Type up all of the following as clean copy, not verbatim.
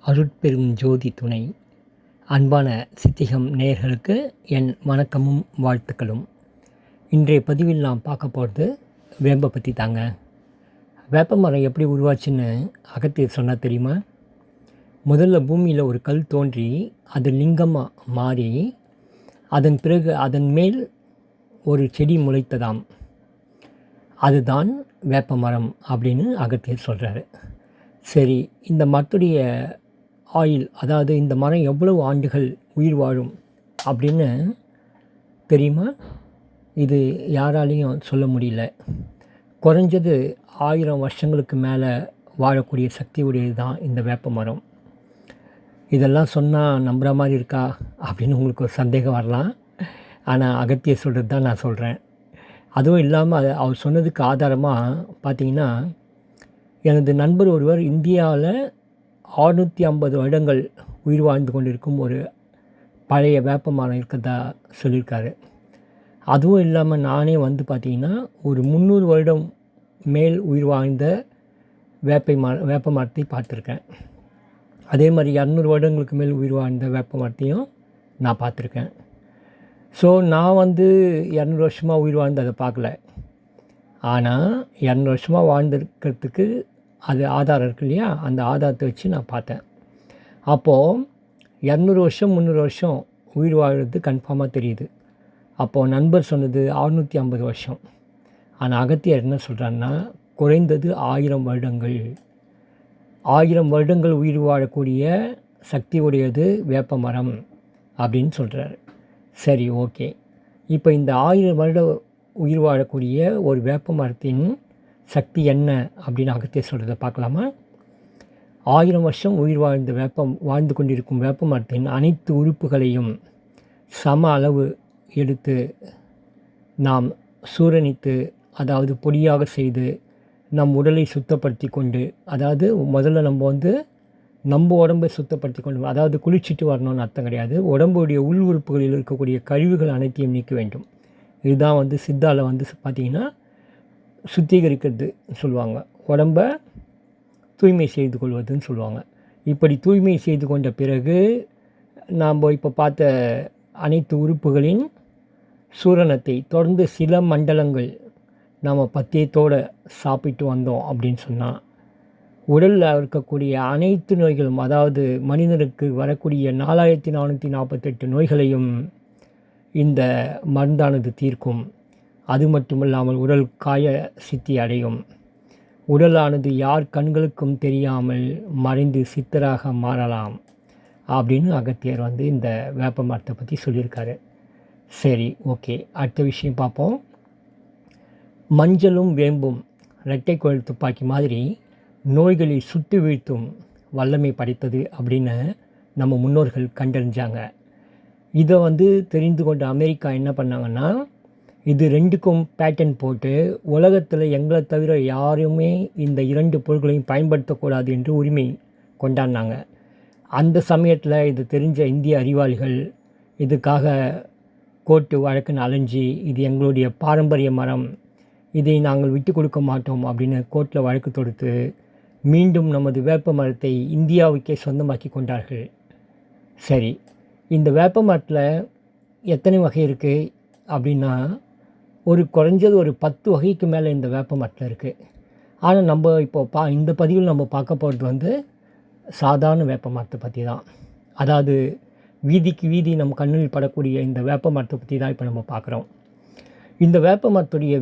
அருட்பெரும் ஜோதி துணை. அன்பான சித்திகம் நேயர்களுக்கு என் வணக்கமும் வாழ்த்துக்களும். இன்றைய பதிவில் நாம் பார்க்க போகிறது வேம்பை பற்றி தாங்க. வேப்ப மரம் எப்படி உருவாச்சுன்னு அகத்தியர் சொன்னால் தெரியுமா? முதல்ல பூமியில் ஒரு கல் தோன்றி அது லிங்கமாக மாறி அதன் பிறகு அதன் மேல் ஒரு செடி முளைத்ததாம். அதுதான் வேப்ப மரம் அப்படின்னு அகத்தியர் சொல்கிறாரு. சரி, இந்த மரத்துடைய ஆயுள், அதாவது இந்த மரம் எவ்வளவு ஆண்டுகள் உயிர் வாழும் அப்படின்னு தெரியுமா? இது யாராலையும் சொல்ல முடியல. குறைஞ்சது 1000 வருஷங்களுக்கு மேலே வாழக்கூடிய சக்தி உடையது தான் இந்த வேப்ப மரம். இதெல்லாம் சொன்னால் நம்புகிற மாதிரி இருக்கா அப்படின்னு உங்களுக்கு ஒரு சந்தேகம் வரலாம். ஆனால் அகத்தியர் சொல்கிறது தான் நான் சொல்கிறேன். அதுவும் இல்லாமல் அவர் சொன்னதுக்கு ஆதாரமாக பார்த்தீங்கன்னா, எனது நண்பர் ஒருவர் இந்தியாவில் 650 வருடங்கள் உயிர் வாழ்ந்து கொண்டிருக்கும் ஒரு பழைய வேப்ப மரம் இருக்கிறதா சொல்லியிருக்காரு. அதுவும் இல்லாமல் நானே வந்து பார்த்திங்கன்னா ஒரு 300 வருடம் மேல் உயிர் வாழ்ந்த வேப்ப மரத்தை பார்த்துருக்கேன். அதே மாதிரி 200 வருடங்களுக்கு மேல் உயிர் வாழ்ந்த வேப்ப மரத்தையும் நான் பார்த்துருக்கேன். ஸோ நான் வந்து 200 வருஷமாக உயிர் வாழ்ந்து அதை பார்க்கல. ஆனால் 200 வருஷமாக வாழ்ந்துருக்கிறதுக்கு அது ஆதாரம் இருக்கு இல்லையா? அந்த ஆதாரத்தை வச்சு நான் பார்த்தேன். அப்போது 200 வருஷம் 300 வருஷம் உயிர் வாழ்கிறது கன்ஃபார்மாக தெரியுது. அப்போது நண்பர் சொன்னது 650 வருஷம். ஆனால் அகத்தியர் என்ன சொல்கிறாருன்னா, குறைந்தது 1000 வருடங்கள் 1000 வருடங்கள் உயிர் வாழக்கூடிய சக்தி உடையது வேப்ப மரம் அப்படின்னு சொல்கிறாரு. சரி, ஓகே. இப்போ இந்த 1000 வருட உயிர் வாழக்கூடிய ஒரு வேப்ப மரத்தின் சக்தி என்ன அப்படின்னு அகத்தியர் சொல்கிறத பார்க்கலாமா? 1000 வருஷம் உயிர் வாழ்ந்து கொண்டிருக்கும் வேப்ப மரத்தின் அனைத்து உறுப்புகளையும் சம அளவு எடுத்து நாம் சூரணித்து, அதாவது பொடியாக செய்து நம் உடலை சுத்தப்படுத்தி கொண்டு, அதாவது முதல்ல நம்ம உடம்பை சுத்தப்படுத்தி கொண்டு, அதாவது குளிச்சுட்டு வரணும்னு அர்த்தம் கிடையாது. உடம்புடைய உள் உறுப்புகளில் இருக்கக்கூடிய கழிவுகள் அனைத்தையும் நீக்க வேண்டும். இதுதான் சித்தாவில் பார்த்திங்கன்னா சுத்திகரிக்கிறது சொல்லுவாங்க. உடம்ப தூய்மை செய்து கொள்வதுன்னு சொல்லுவாங்க. இப்படி தூய்மை செய்து கொண்ட பிறகு நாம் இப்போ பார்த்த அனைத்து உறுப்புகளின் சூரணத்தை தொடர்ந்து சில மண்டலங்கள் நாம் பத்தியத்தோடு சாப்பிட்டு வந்தோம் அப்படின்னு சொன்னால், உடலில் இருக்கக்கூடிய அனைத்து நோய்களும், அதாவது மனிதனுக்கு வரக்கூடிய 4448 நோய்களையும் இந்த மருந்தானது தீர்க்கும். அது மட்டுமில்லாமல் உடல் காய சித்தி அடையும். உடலானது யார் கண்களுக்கும் தெரியாமல் மறைந்து சித்தராக மாறலாம் அப்படின்னு அகத்தியர் இந்த வேப்ப மரத்தை பற்றி சொல்லியிருக்காரு. சரி, ஓகே. அடுத்த விஷயம் பார்ப்போம். மஞ்சளும் வேம்பும் இரட்டை குழல் துப்பாக்கி மாதிரி நோய்களை சுட்டு வீழ்த்தும் வல்லமை படைத்தது அப்படின்னு நம்ம முன்னோர்கள் கண்டறிஞ்சாங்க. இதை தெரிந்து கொண்ட அமெரிக்கா என்ன பண்ணாங்கன்னா, இது 2க்கும் பேட்டன் போட்டு உலகத்தில் எங்களை தவிர யாருமே இந்த 2 பொருட்களையும் பயன்படுத்தக்கூடாது என்று உரிமை கொண்டாடினாங்க. அந்த சமயத்தில் இது தெரிஞ்ச இந்திய அறிவாளிகள் இதுக்காக கோர்ட்டு வழக்குன்னு அலைஞ்சி, இது எங்களுடைய பாரம்பரிய மரம், இதை நாங்கள் விட்டு கொடுக்க மாட்டோம் அப்படின்னு கோர்ட்டில் வழக்கு தொடுத்து மீண்டும் நமது வேப்ப மரத்தை இந்தியாவுக்கே சொந்தமாக்கி கொண்டார்கள். சரி, இந்த வேப்ப மரத்தில் எத்தனை வகை இருக்குது அப்படின்னா, குறைஞ்சது ஒரு 10 வகைக்கு மேலே இந்த வேப்ப மரத்தில் இருக்குது. ஆனால் நம்ம இப்போ இந்த பதிவில் நம்ம பார்க்க போகிறது சாதாரண வேப்ப மரத்தை பற்றி தான். அதாவது வீதிக்கு வீதி நம்ம கண்ணில் படக்கூடிய இந்த வேப்ப மரத்தை பற்றி தான் இப்போ நம்ம பார்க்குறோம். இந்த வேப்ப மரத்துடைய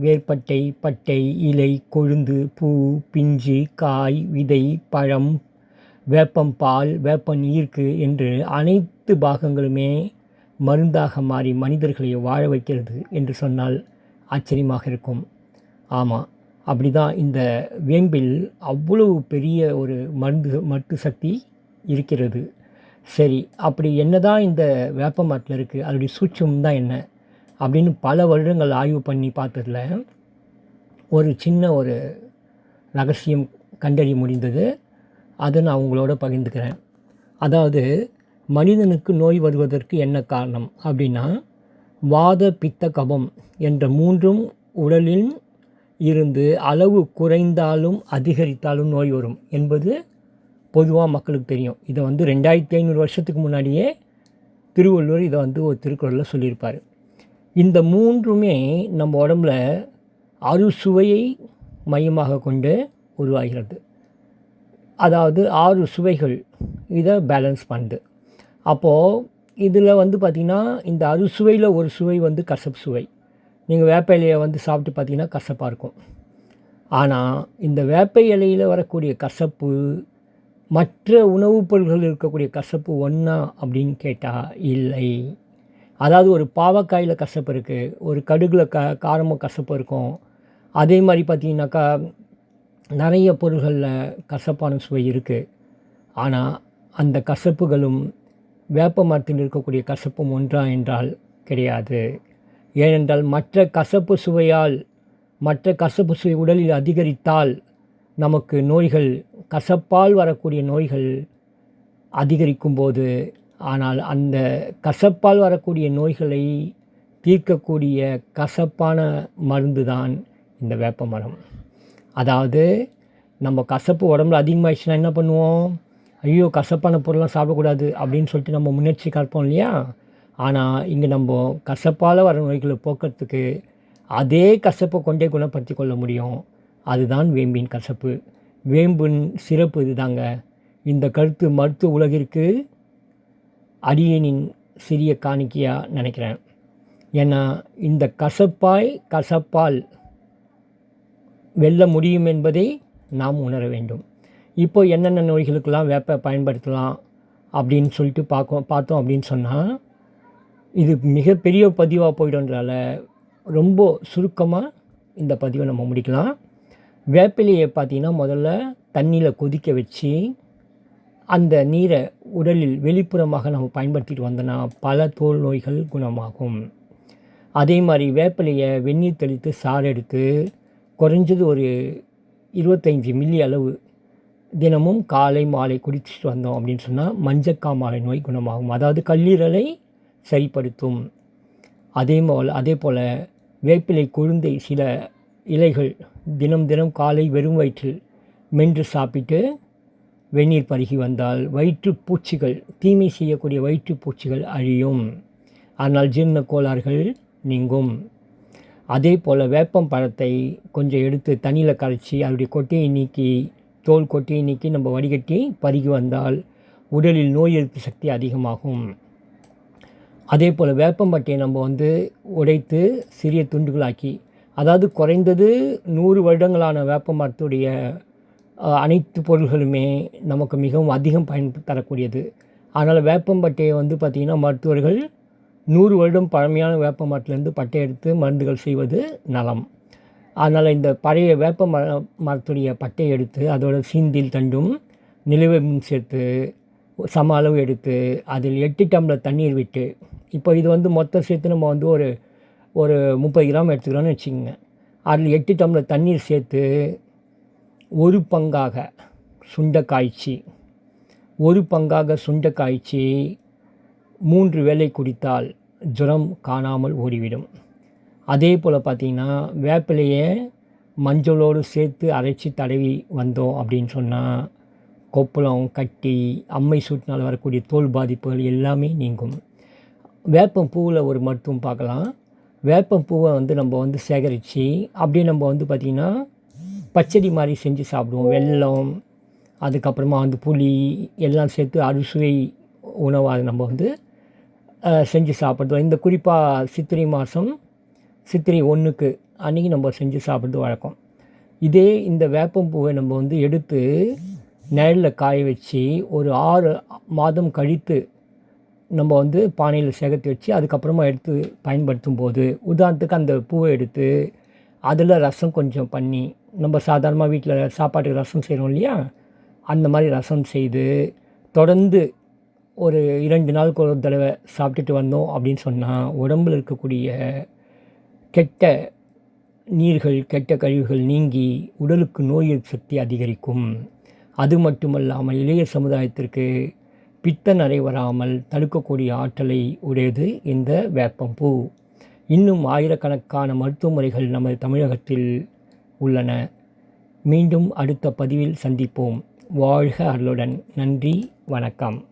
வேர்பட்டை, பட்டை, இலை, கொழுந்து, பூ, பிஞ்சு, காய், விதை, பழம், வேப்பம் பால், வேப்ப நீர்க்கு என்று அனைத்து பாகங்களுமே மருந்தாக மாறி மனிதர்களை வாழ வைக்கிறது என்று சொன்னால் ஆச்சரியமாக இருக்கும். ஆமாம், அப்படி தான் இந்த வேம்பில் அவ்வளவு பெரிய ஒரு மருத்து சக்தி இருக்கிறது. சரி, அப்படி என்ன தான் இந்த வேப்ப மரத்தில் இருக்குது, அதோடைய சூட்சம் தான் என்ன அப்படின்னு பல வருடங்கள் ஆய்வு பண்ணி பார்த்ததில் ஒரு சின்ன ரகசியம் கண்டறிய முடிந்தது. அதை நான் உங்களோட பகிர்ந்துக்கிறேன். அதாவது மனிதனுக்கு நோய் வருவதற்கு என்ன காரணம் அப்படின்னா, வாத பித்த கபம் என்ற 3ம் உடலில் இருந்து அளவு குறைந்தாலும் அதிகரித்தாலும் நோய் வரும் என்பது பொதுவாக மக்களுக்கு தெரியும். இதை வந்து 2500 வருஷத்துக்கு முன்னாடியே திருவள்ளுவர் இதை வந்து ஒரு திருக்குறளில் சொல்லியிருப்பார். இந்த 3மே நம்ம உடம்புல அறுசுவையை மையமாக கொண்டு உருவாகிறது. அதாவது 6 சுவைகள் இதை பேலன்ஸ் பண்ணுது. அப்போது இதில் வந்து பார்த்திங்கன்னா இந்த அறுசுவையில் ஒரு சுவை வந்து கசப்பு சுவை. நீங்கள் வேப்ப இலையை வந்து சாப்பிட்டு பார்த்தீங்கன்னா கசப்பாக இருக்கும். ஆனால் இந்த வேப்ப இலையில் வரக்கூடிய கசப்பு மற்ற உணவுப் பொருள்கள் இருக்கக்கூடிய கசப்பு ஒன்றா அப்படின்னு கேட்டால் இல்லை. அதாவது ஒரு பாவக்காயில் கசப்பு இருக்குது, ஒரு கடுகில் காரமும் கசப்பு இருக்கும். அதே மாதிரி பார்த்திங்கனாக்கா நிறைய பொருள்களில் கசப்பான சுவை இருக்குது. ஆனால் அந்த கசப்புகளும் வேப்ப மரத்தில் இருக்கக்கூடிய கசப்பும் ஒன்றா என்றால் கிடையாது. ஏனென்றால் மற்ற கசப்பு சுவை உடலில் அதிகரித்தால் நமக்கு நோய்கள், கசப்பால் வரக்கூடிய நோய்கள் அதிகரிக்கும் போது, ஆனால் அந்த கசப்பால் வரக்கூடிய நோய்களை தீர்க்கக்கூடிய கசப்பான மருந்து தான் இந்த வேப்ப மரம். அதாவது நம்ம கசப்பு உடம்புல அதிகமாகிடுச்சுன்னா என்ன பண்ணுவோம்? ஐயோ, கசப்பான பொருள்லாம் சாப்பிடக்கூடாது அப்படின்னு சொல்லிட்டு நம்ம முன்னெச்சரிக்கை காப்போம் இல்லையா? ஆனால் இங்கே நம்ம கசப்பால் வர நோய்களை போக்குறதுக்கு அதே கசப்பை கொண்டே குணப்படுத்தி கொள்ள முடியும். அதுதான் வேம்பின் கசப்பு. வேம்பின் சிறப்பு இதுதாங்க. இந்த கருத்து மருத்துவ உலகிற்கு அடியேனின் சிறிய காணிக்கையாக நினைக்கிறேன். ஏன்னா இந்த கசப்பால் வெல்ல முடியும் என்பதை நாம் உணர வேண்டும். இப்போ என்னென்ன நோய்களுக்கெல்லாம் வேப்ப பயன்படுத்தலாம் அப்படின்னு சொல்லிட்டு பார்த்தோம் அப்படின்னு சொன்னால், இது மிகப்பெரிய பதிவாக போய்டும்ன்றதால ரொம்ப சுருக்கமாக இந்த பதிவை நம்ம முடிக்கலாம். வேப்பிலையை பார்த்திங்கன்னா முதல்ல தண்ணியில் கொதிக்க வச்சு அந்த நீரை உடலில் வெளிப்புறமாக நம்ம பயன்படுத்திட்டு வந்தோன்னா பல தோல் நோய்கள் குணமாகும். அதே மாதிரி வேப்பிலையை வெந்நீர் தெளித்து சாறு எடுத்து குறைஞ்சது ஒரு 25 மில்லி அளவு தினமும் காலை மாலை குடிச்சிட்டு வந்தோம் அப்படின்னு சொன்னால் மஞ்சக்காமாலை நோய் குணமாகும். அதாவது கல்லீரலை சரிப்படுத்தும். அதே போல் வேப்பிலை கொழுந்தை சில இலைகள் தினம் காலை வெறும் வயிற்றில் மென்று சாப்பிட்டு வெந்நீர் பருகி வந்தால் வயிற்றுப்பூச்சிகள், தீமை செய்யக்கூடிய வயிற்றுப்பூச்சிகள் அழியும். அதனால் ஜீரண கோளாறுகள் நீங்கும். அதே போல் வேப்பம் பழத்தை கொஞ்சம் எடுத்து தண்ணியில் கரைச்சி அதனுடைய கொட்டையை நீக்கி, தோல் கொட்டையை நீக்கி நம்ம வடிகட்டி பருகி வந்தால் உடலில் நோய் எதிர்ப்பு சக்தி அதிகமாகும். அதே போல் வேப்பம்பட்டையை நம்ம வந்து உடைத்து சிறிய துண்டுகளாக்கி, அதாவது குறைந்தது 100 வருடங்களான வேப்ப மரத்துடைய அனைத்து பொருள்களுமே நமக்கு மிகவும் அதிகம் பயன் தரக்கூடியது. அதனால் வேப்பம்பட்டையை வந்து பார்த்திங்கன்னா மருத்துவர்கள் 100 வருடம் பழமையான வேப்ப மரத்துலேருந்து பட்டை எடுத்து மருந்துகள் செய்வது நலம். அதனால் இந்த பழைய வேப்ப மரத்துடைய பட்டையை எடுத்து அதோட சீந்தில் தண்டும் நிலவேம்பும் சேர்த்து சம அளவு எடுத்து அதில் 8 டம்ளர் தண்ணீர் விட்டு, இப்போ இது வந்து மொத்தம் சேர்த்து நம்ம வந்து ஒரு 30 கிராம் எடுத்துக்கிறோன்னு வச்சுக்கோங்க. அதில் 8 டம்ளர் தண்ணீர் சேர்த்து ஒரு பங்காக சுண்ட காய்ச்சி 3 வேளை குடித்தால் ஜுரம் காணாமல் ஓடிவிடும். அதே போல் பார்த்திங்கன்னா வேப்பிலையை மஞ்சளோடு சேர்த்து அரைச்சி தடவி வந்தோம் அப்படின்னு சொன்னால் கொப்பளம், கட்டி, அம்மை சூட்டினால் வரக்கூடிய தோல் பாதிப்புகள் எல்லாமே நீங்கும். வேப்பம் பூவில் ஒரு மருத்துவம் பார்க்கலாம். வேப்பம் பூவை வந்து நம்ம வந்து சேகரித்து அப்படியே நம்ம வந்து பார்த்திங்கன்னா பச்சடி மாதிரி செஞ்சு சாப்பிடுவோம். வெல்லம், அதுக்கப்புறமா வந்து புளி எல்லாம் சேர்த்து அறுசுவை உணவாக நம்ம வந்து செஞ்சு சாப்பிடுவோம். இந்த குறிப்பாக சித்திரை மாதம் சித்திரை 1க்கு அன்றைக்கி நம்ம செஞ்சு சாப்பிட்றது வழக்கம். இதே இந்த வேப்பம்பூவை நம்ம வந்து எடுத்து நிழலில் காய வச்சு ஒரு 6 மாதம் கழித்து நம்ம வந்து பானையில் சேகரித்து வச்சு அதுக்கப்புறமா எடுத்து பயன்படுத்தும் போது, உதாரணத்துக்கு அந்த பூவை எடுத்து அதில் ரசம் கொஞ்சம் பண்ணி, நம்ம சாதாரணமாக வீட்டில் சாப்பாட்டுக்கு ரசம் செய்கிறோம் இல்லையா, அந்த மாதிரி ரசம் செய்து தொடர்ந்து ஒரு 2 நாளுக்கு ஒரு தடவை சாப்பிட்டுட்டு வந்தோம் அப்படின்னு சொன்னால் உடம்பில் இருக்கக்கூடிய கெட்ட நீர்கள், கெட்ட கழிவுகள் நீங்கி உடலுக்கு நோய் எதிர்ப்பு சக்தி அதிகரிக்கும். அது மட்டுமல்லாமல் இளைய சமுதாயத்திற்கு பித்த நிறை வராமல் தடுக்கக்கூடிய ஆற்றலை உடையது இந்த வேப்பம்பூ. இன்னும் ஆயிரக்கணக்கான மருத்துவ முறைகள் நமது தமிழகத்தில் உள்ளன. மீண்டும் அடுத்த பதிவில் சந்திப்போம். வாழ்க அருளுடன். நன்றி, வணக்கம்.